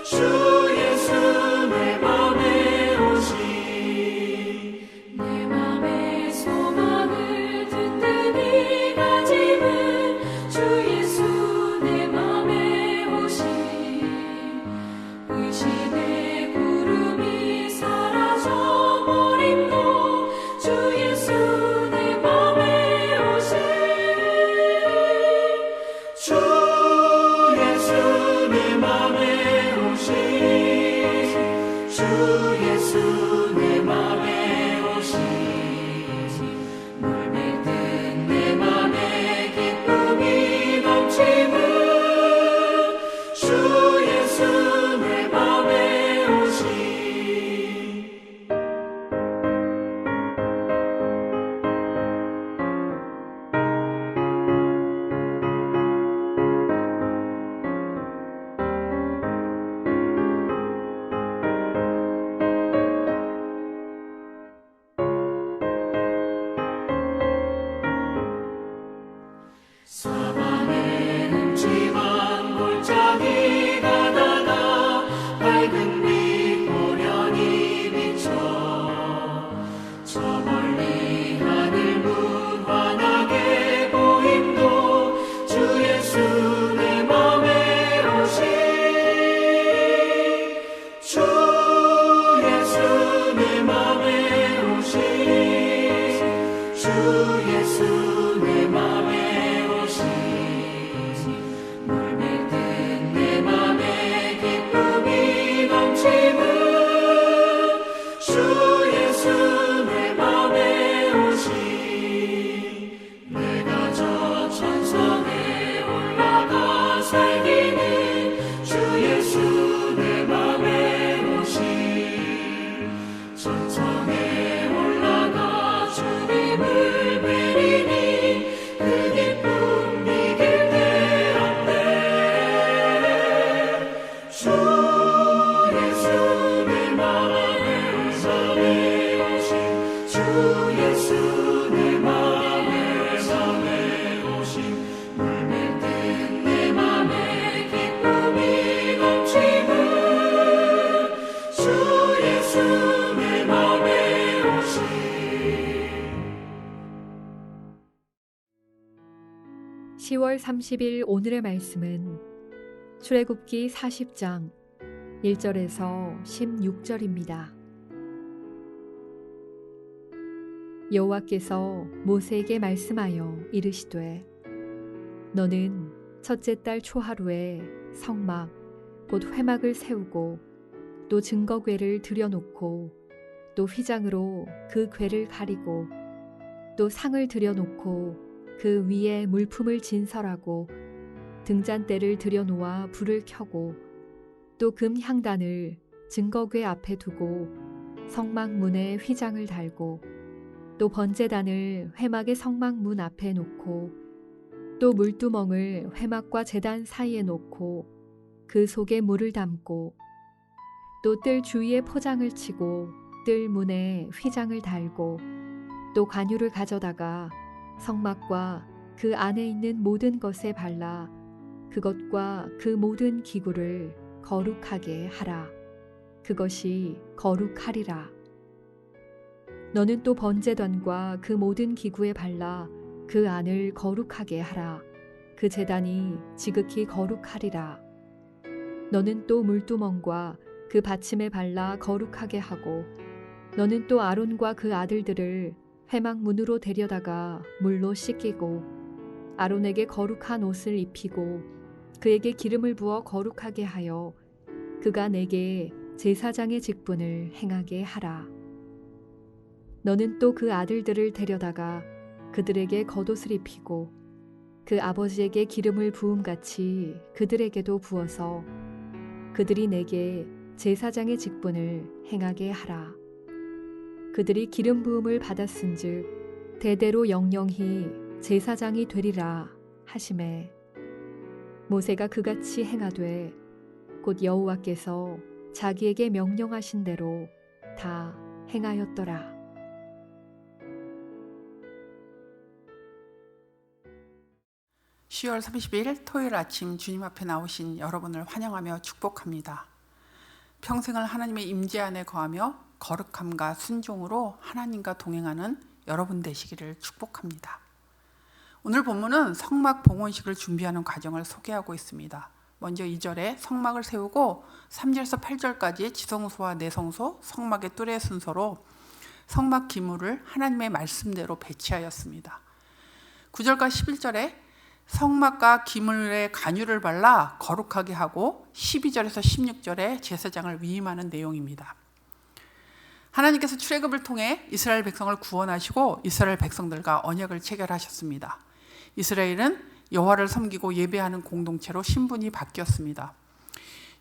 주 예수 내 맘에 오시 내 맘의 소망을 든든히 가짐은 주 예수 내 맘에 오시 의심의 구름이 사라져버림도 주 예수 내 맘에 오시 주 예수 내 맘에 오시 주 예수 내 맘에 오시 물밀듯 내 맘에 기쁨이 넘치는 주 예수 내 맘에 오시 사방에 음침한 골짜기 가다가 밝은 빛 고련히 비춰 저 멀리 하늘 문 환하게 보임도 주 예수 내 맘에 오시 주 예수 내 맘에 오시 주 예수 내 맘에 오시 물밀듯 내 맘에 기쁨이 넘치는 주 예수 내 맘에 오시 내가 저 천성에 올라가 살기는 주 예수 내 맘에 오시 천성에 올라가 주님을 뵈리니 그 기쁨 이길 때없네 주 예수 내 맘에 오신 주 예수 내 맘에 오신 물밀듯 내 맘에 기쁨이 넘치는 주 예수 내 맘에 오신 10월 30일 오늘의 말씀은 출애굽기 40장 1절에서 16절입니다. 여호와께서 모세에게 말씀하여 이르시되 너는 첫째 달 초하루에 성막 곧 회막을 세우고 또 증거궤를 들여놓고 또 휘장으로 그 궤를 가리고 또 상을 들여놓고 그 위에 물품을 진설하고 등잔대를 들여놓아 불을 켜고 또 금 향단을 증거궤 앞에 두고 성막 문에 휘장을 달고 또 번제단을 회막의 성막 문 앞에 놓고 또 물두멍을 회막과 제단 사이에 놓고 그 속에 물을 담고 또 뜰 주위에 포장을 치고 뜰 문에 휘장을 달고 또 관유를 가져다가 성막과 그 안에 있는 모든 것에 발라 그것과 그 모든 기구를 거룩하게 하라. 그것이 거룩하리라. 너는 또 번제단과 그 모든 기구에 발라 그 안을 거룩하게 하라. 그 제단이 지극히 거룩하리라. 너는 또 물두멍과 그 받침에 발라 거룩하게 하고 너는 또 아론과 그 아들들을 회막 문으로 데려다가 물로 씻기고 아론에게 거룩한 옷을 입히고 그에게 기름을 부어 거룩하게 하여 그가 내게 제사장의 직분을 행하게 하라. 너는 또 그 아들들을 데려다가 그들에게 겉옷을 입히고 그 아버지에게 기름을 부음같이 그들에게도 부어서 그들이 내게 제사장의 직분을 행하게 하라. 그들이 기름 부음을 받았은즉 대대로 영영히 제사장이 되리라 하시매 모세가 그같이 행하되 곧 여호와께서 자기에게 명령하신 대로 다 행하였더라. 10월 30일 토요일 아침 주님 앞에 나오신 여러분을 환영하며 축복합니다. 평생을 하나님의 임재 안에 거하며 거룩함과 순종으로 하나님과 동행하는 여러분 되시기를 축복합니다. 오늘 본문은 성막 봉헌식을 준비하는 과정을 소개하고 있습니다. 먼저 2절에 성막을 세우고 3절에서 8절까지 지성소와 내성소, 성막의 뜰의 순서로 성막 기물을 하나님의 말씀대로 배치하였습니다. 9절과 11절에 성막과 기물에 간유를 발라 거룩하게 하고 12절에서 16절에 제사장을 위임하는 내용입니다. 하나님께서 출애굽을 통해 이스라엘 백성을 구원하시고 이스라엘 백성들과 언약을 체결하셨습니다. 이스라엘은 여호와를 섬기고 예배하는 공동체로 신분이 바뀌었습니다.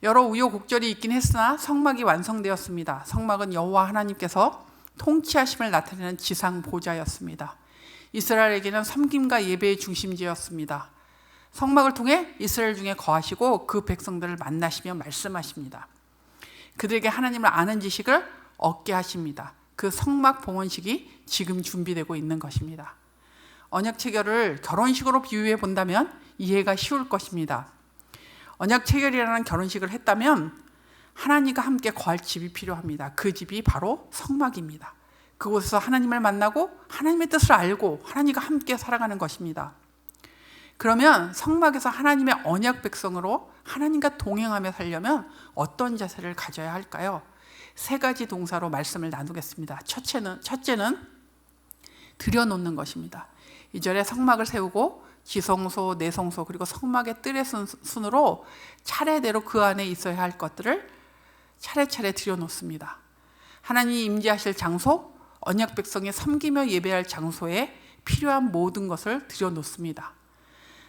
여러 우여곡절이 있긴 했으나 성막이 완성되었습니다. 성막은 여호와 하나님께서 통치하심을 나타내는 지상 보좌였습니다. 이스라엘에게는 섬김과 예배의 중심지였습니다. 성막을 통해 이스라엘 중에 거하시고 그 백성들을 만나시며 말씀하십니다. 그들에게 하나님을 아는 지식을 얻게 하십니다. 그 성막 봉헌식이 지금 준비되고 있는 것입니다. 언약 체결을 결혼식으로 비유해 본다면 이해가 쉬울 것입니다. 언약 체결이라는 결혼식을 했다면 하나님과 함께 거할 집이 필요합니다. 그 집이 바로 성막입니다. 그곳에서 하나님을 만나고 하나님의 뜻을 알고 하나님과 함께 살아가는 것입니다. 그러면 성막에서 하나님의 언약 백성으로 하나님과 동행하며 살려면 어떤 자세를 가져야 할까요? 3가지 동사로 말씀을 나누겠습니다. 첫째는 들여놓는 것입니다. 2절에 성막을 세우고 지성소, 내성소 그리고 성막의 뜰의 순으로 차례대로 그 안에 있어야 할 것들을 차례차례 들여놓습니다. 하나님이 임재하실 장소, 언약 백성이 섬기며 예배할 장소에 필요한 모든 것을 들여놓습니다.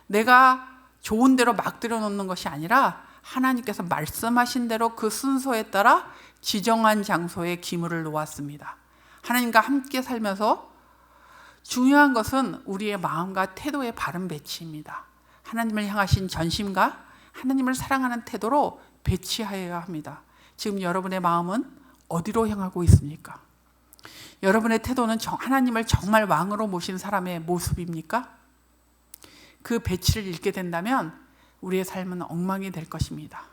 내가 좋은 대로 막 들여놓는 것이 아니라 하나님께서 말씀하신 대로 그 순서에 따라 지정한 장소에 기물을 놓았습니다. 하나님과 함께 살면서 중요한 것은 우리의 마음과 태도의 바른 배치입니다. 하나님을 향하신 전심과 하나님을 사랑하는 태도로 배치하여야 합니다. 지금 여러분의 마음은 어디로 향하고 있습니까? 여러분의 태도는 하나님을 정말 왕으로 모신 사람의 모습입니까? 그 배치를 잃게 된다면 우리의 삶은 엉망이 될 것입니다.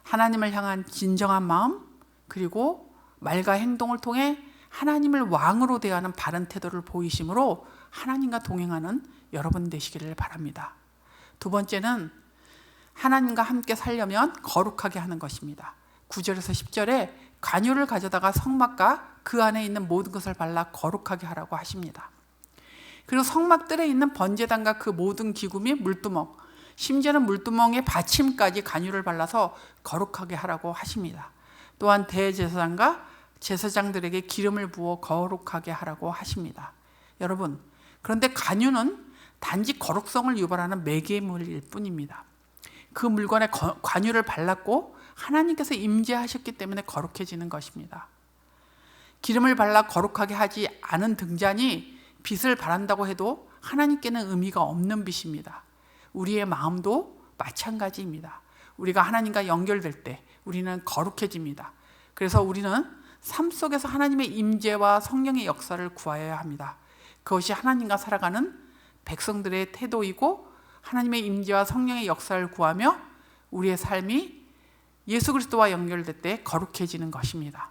하나님을 향한 진정한 마음 그리고 말과 행동을 통해 하나님을 왕으로 대하는 바른 태도를 보이심으로 하나님과 동행하는 여러분 되시기를 바랍니다. 2번째는 하나님과 함께 살려면 거룩하게 하는 것입니다. 9절에서 10절에 관유를 가져다가 성막과 그 안에 있는 모든 것을 발라 거룩하게 하라고 하십니다. 그리고 성막 뜰에 있는 번제단과 그 모든 기구 및 물두멍, 심지어는 물두멍의 받침까지 관유를 발라서 거룩하게 하라고 하십니다. 또한 대제사장과 제사장들에게 기름을 부어 거룩하게 하라고 하십니다. 여러분, 그런데 관유는 단지 거룩성을 유발하는 매개물일 뿐입니다. 그 물건에 관유를 발랐고 하나님께서 임재하셨기 때문에 거룩해지는 것입니다. 기름을 발라 거룩하게 하지 않은 등잔이 빛을 발한다고 해도 하나님께는 의미가 없는 빛입니다. 우리의 마음도 마찬가지입니다. 우리가 하나님과 연결될 때 우리는 거룩해집니다. 그래서 우리는 삶 속에서 하나님의 임재와 성령의 역사를 구하여야 합니다. 그것이 하나님과 살아가는 백성들의 태도이고 하나님의 임재와 성령의 역사를 구하며 우리의 삶이 예수 그리스도와 연결될 때 거룩해지는 것입니다.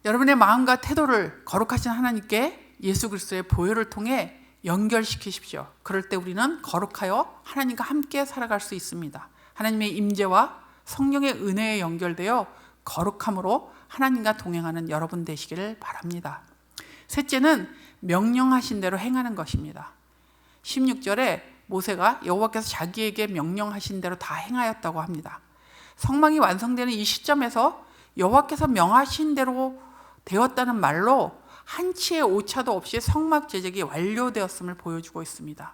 여러분의 마음과 태도를 거룩하신 하나님께 예수 그리스도의 보혈을 통해 연결시키십시오. 그럴 때 우리는 거룩하여 하나님과 함께 살아갈 수 있습니다. 하나님의 임재와 성령의 은혜에 연결되어 거룩함으로 하나님과 동행하는 여러분 되시기를 바랍니다. 셋째는 명령하신 대로 행하는 것입니다. 16절에 모세가 여호와께서 자기에게 명령하신 대로 다 행하였다고 합니다. 성막이 완성되는 이 시점에서 여호와께서 명하신 대로 되었다는 말로 한치의 오차도 없이 성막 제작이 완료되었음을 보여주고 있습니다.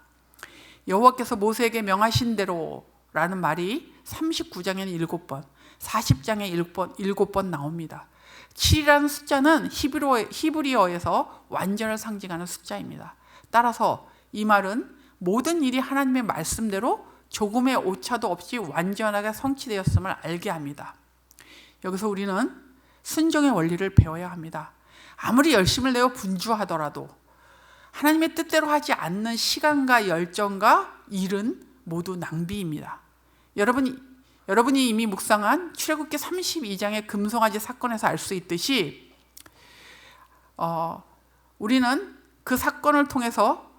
여호와께서 모세에게 명하신 대로라는 말이 39장에는 7번, 40장에 7번 나옵니다. 7이라는 숫자는 히브리어에서 완전을 상징하는 숫자입니다. 따라서 이 말은 모든 일이 하나님의 말씀대로 조금의 오차도 없이 완전하게 성취되었음을 알게 합니다. 여기서 우리는 순종의 원리를 배워야 합니다. 아무리 열심을 내어 분주하더라도 하나님의 뜻대로 하지 않는 시간과 열정과 일은 모두 낭비입니다. 여러분, 여러분이 이미 묵상한 출애굽기 32장의 금송아지 사건에서 알 수 있듯이 우리는 그 사건을 통해서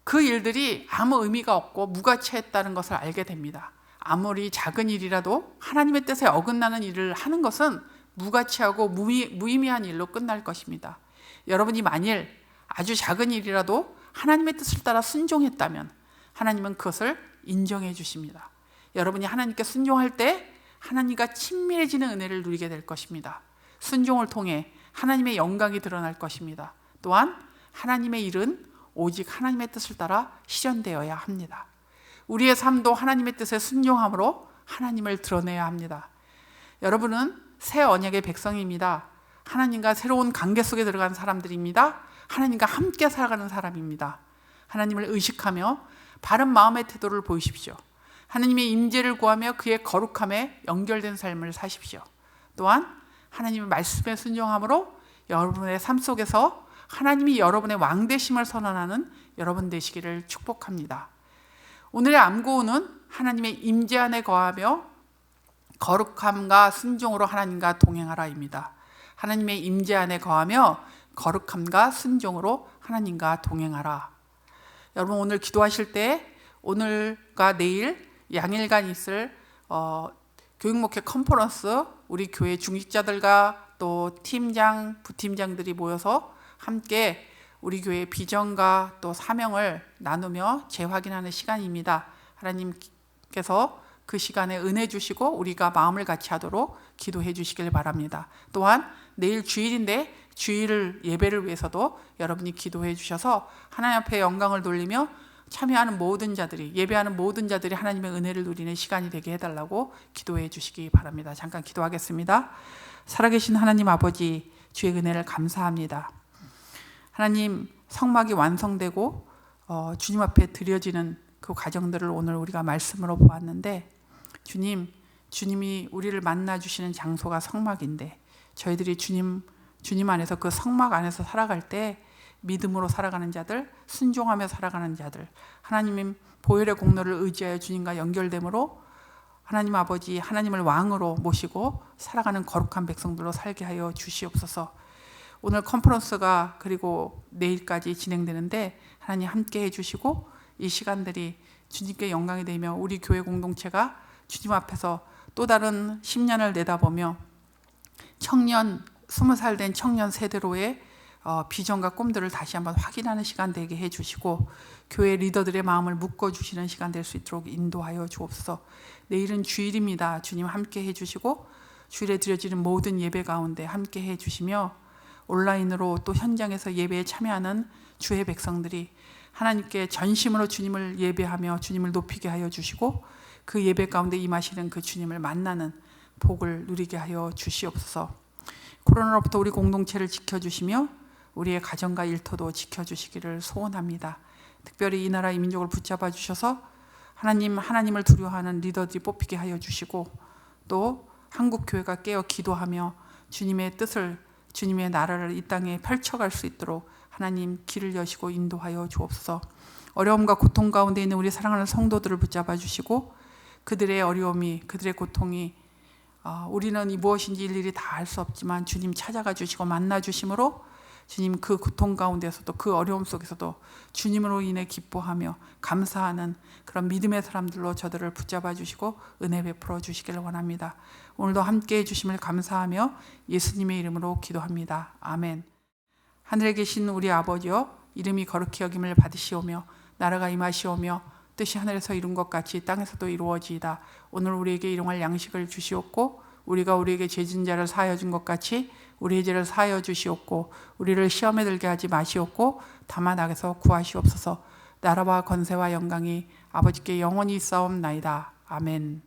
그 일들이 아무 의미가 없고 무가치했다는 것을 알게 됩니다. 아무리 작은 일이라도 하나님의 뜻에 어긋나는 일을 하는 것은 무가치하고 무의미한 일로 끝날 것입니다. 여러분이 만일 아주 작은 일이라도 하나님의 뜻을 따라 순종했다면 하나님은 그것을 인정해 주십니다. 여러분이 하나님께 순종할 때 하나님과 친밀해지는 은혜를 누리게 될 것입니다. 순종을 통해 하나님의 영광이 드러날 것입니다. 또한 하나님의 일은 오직 하나님의 뜻을 따라 실현되어야 합니다. 우리의 삶도 하나님의 뜻에 순종함으로 하나님을 드러내야 합니다. 여러분은 새 언약의 백성입니다. 하나님과 새로운 관계 속에 들어간 사람들입니다. 하나님과 함께 살아가는 사람입니다. 하나님을 의식하며 바른 마음의 태도를 보이십시오. 하나님의 임재를 구하며 그의 거룩함에 연결된 삶을 사십시오. 또한 하나님의 말씀에 순종함으로 여러분의 삶 속에서 하나님이 여러분의 왕되심을 선언하는 여러분 되시기를 축복합니다. 오늘의 암고운은 하나님의 임재 안에 거하며 거룩함과 순종으로 하나님과 동행하라입니다. 하나님의 임재 안에 거하며 거룩함과 순종으로 하나님과 동행하라. 여러분 오늘 기도하실 때 오늘과 내일 양일간 있을 교육목회 컨퍼런스 우리 교회 중직자들과 또 팀장, 부팀장들이 모여서 함께 우리 교회의 비전과 또 사명을 나누며 재확인하는 시간입니다. 하나님께서 그 시간에 은혜 주시고 우리가 마음을 같이 하도록 기도해 주시길 바랍니다. 또한 내일 주일인데 주일 예배를 위해서도 여러분이 기도해 주셔서 하나님 앞에 영광을 돌리며 참여하는 모든 자들이, 예배하는 모든 자들이 하나님의 은혜를 누리는 시간이 되게 해달라고 기도해 주시기 바랍니다. 잠깐 기도하겠습니다. 살아계신 하나님 아버지, 주의 은혜를 감사합니다. 하나님, 성막이 완성되고 주님 앞에 드려지는 그 과정들을 오늘 우리가 말씀으로 보았는데, 주님이 우리를 만나주시는 장소가 성막인데 저희들이 주님 안에서 그 성막 안에서 살아갈 때 믿음으로 살아가는 자들, 순종하며 살아가는 자들, 하나님의 보혈의 공로를 의지하여 주님과 연결됨으로 하나님 아버지, 하나님을 왕으로 모시고 살아가는 거룩한 백성들로 살게 하여 주시옵소서. 오늘 컨퍼런스가 그리고 내일까지 진행되는데 하나님 함께 해주시고 이 시간들이 주님께 영광이 되며 우리 교회 공동체가 주님 앞에서 또 다른 10년을 내다보며 20살 된 청년 세대로의 비전과 꿈들을 다시 한번 확인하는 시간 되게 해주시고 교회 리더들의 마음을 묶어주시는 시간 될 수 있도록 인도하여 주옵소서. 내일은 주일입니다. 주님 함께 해주시고 주일에 드려지는 모든 예배 가운데 함께 해주시며 온라인으로 또 현장에서 예배에 참여하는 주의 백성들이 하나님께 전심으로 주님을 예배하며 주님을 높이게 하여 주시고 그 예배 가운데 임하시는 그 주님을 만나는 복을 누리게 하여 주시옵소서. 코로나로부터 우리 공동체를 지켜주시며 우리의 가정과 일터도 지켜주시기를 소원합니다. 특별히 이 나라 이 민족을 붙잡아 주셔서 하나님을 두려워하는 리더들이 뽑히게 하여 주시고 또 한국교회가 깨어 기도하며 주님의 뜻을, 주님의 나라를 이 땅에 펼쳐갈 수 있도록 하나님 길을 여시고 인도하여 주옵소서. 어려움과 고통 가운데 있는 우리 사랑하는 성도들을 붙잡아 주시고 그들의 어려움이, 그들의 고통이 우리는 이 무엇인지 일일이 다 알 수 없지만 주님 찾아가 주시고 만나 주심으로 주님 그 고통 가운데서도 그 어려움 속에서도 주님으로 인해 기뻐하며 감사하는 그런 믿음의 사람들로 저들을 붙잡아 주시고 은혜 베풀어 주시기를 원합니다. 오늘도 함께해 주심을 감사하며 예수님의 이름으로 기도합니다. 아멘. 하늘에 계신 우리 아버지여, 이름이 거룩히 여김을 받으시오며 나라가 임하시오며 뜻이 하늘에서 이룬 것 같이 땅에서도 이루어지이다. 오늘 우리에게 일용할 양식을 주시옵고 우리가 우리에게 죄진 자를 사하여 준 것 같이 우리의 죄를 사하여 주시옵고 우리를 시험에 들게 하지 마시옵고 다만 악에서 구하시옵소서. 나라와 권세와 영광이 아버지께 영원히 있사옵나이다. 아멘.